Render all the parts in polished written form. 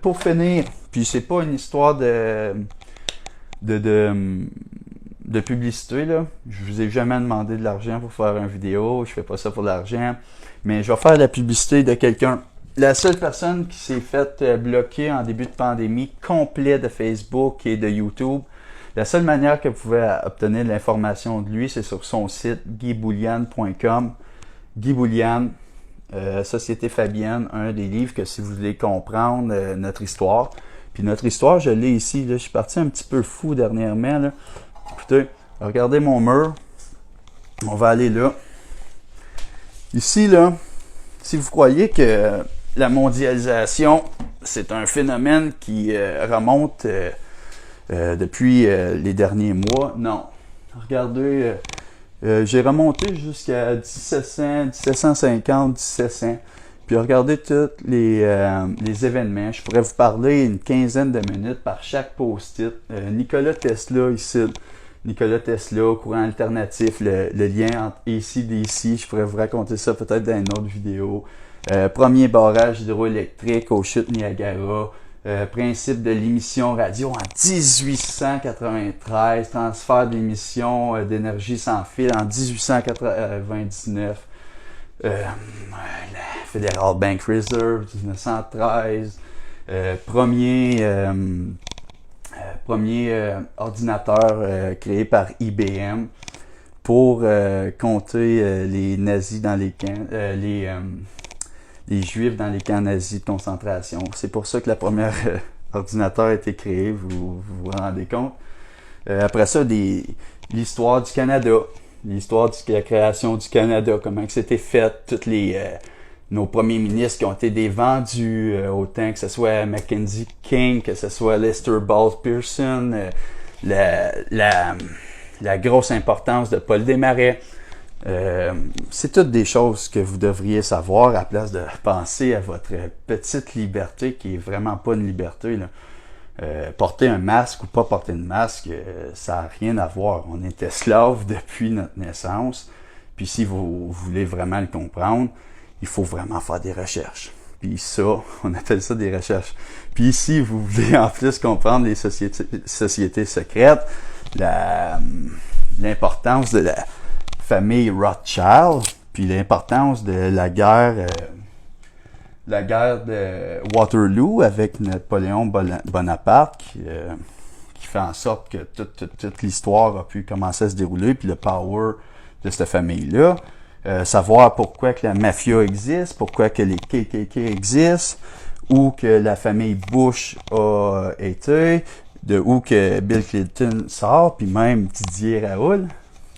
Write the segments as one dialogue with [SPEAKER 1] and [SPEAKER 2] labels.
[SPEAKER 1] Pour finir, puis c'est pas une histoire de, de, de publicité, là. Je vous ai jamais demandé de l'argent pour faire une vidéo, je fais pas ça pour l'argent, mais je vais faire la publicité de quelqu'un. La seule personne qui s'est faite bloquer en début de pandémie complet de Facebook et de YouTube, la seule manière que vous pouvez obtenir de l'information de lui, c'est sur son site guybouliane.com. Guy Bouliane, Société Fabienne, un des livres que si vous voulez comprendre notre histoire. Puis notre histoire, je l'ai ici. Là. Je suis parti un petit peu fou dernièrement. Là. Écoutez, regardez mon mur. On va aller là. Ici, là, si vous croyez que la mondialisation, c'est un phénomène qui remonte depuis les derniers mois, non. Regardez, j'ai remonté jusqu'à 1700, 1750, 1700. Puis regardez tous les événements. Je pourrais vous parler une quinzaine de minutes par chaque post-it. Nikola Tesla ici. Nikola Tesla, courant alternatif, le lien entre AC/DC. Je pourrais vous raconter ça peut-être dans une autre vidéo. Premier barrage hydroélectrique aux chutes Niagara. Principe de l'émission radio en 1893, transfert d'émission d'énergie sans fil en 1899, la Federal Bank Reserve 1913, premier ordinateur créé par IBM pour compter les nazis dans les camps, les juifs dans les camps nazis de concentration. C'est pour ça que la première ordinateur a été créé, vous rendez compte. Après ça, l'histoire du Canada, l'histoire de la création du Canada, comment que c'était fait, tous nos premiers ministres qui ont été vendus, autant que ce soit Mackenzie King, que ce soit Lester Ball Pearson, la grosse importance de Paul Desmarais. C'est toutes des choses que vous devriez savoir à place de penser à votre petite liberté qui est vraiment pas une liberté. Là. Porter un masque ou pas porter un masque, ça n'a rien à voir. On est esclave depuis notre naissance. Puis si vous voulez vraiment le comprendre, il faut vraiment faire des recherches. Puis ça, on appelle ça des recherches. Puis si vous voulez en plus comprendre les sociétés secrètes, l'importance de la famille Rothschild, puis l'importance de la guerre de Waterloo avec Napoléon Bonaparte qui fait en sorte que toute l'histoire a pu commencer à se dérouler, puis le power de cette famille-là. Savoir pourquoi que la mafia existe, pourquoi que les KKK existent, où que la famille Bush a été, de où que Bill Clinton sort, puis même Didier Raoult.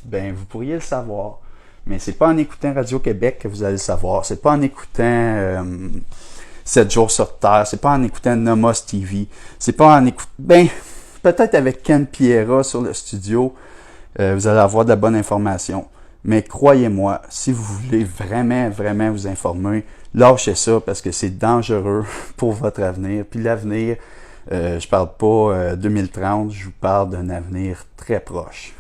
[SPEAKER 1] Ben, vous pourriez le savoir. Mais c'est pas en écoutant Radio-Québec que vous allez le savoir. C'est pas en écoutant 7 jours sur Terre. C'est pas en écoutant Nomos TV. C'est pas en écoutant... Ben, peut-être avec Ken Piera sur le studio, vous allez avoir de la bonne information. Mais croyez-moi, si vous voulez vraiment, vraiment vous informer, lâchez ça parce que c'est dangereux pour votre avenir. Puis l'avenir, je parle pas 2030, je vous parle d'un avenir très proche.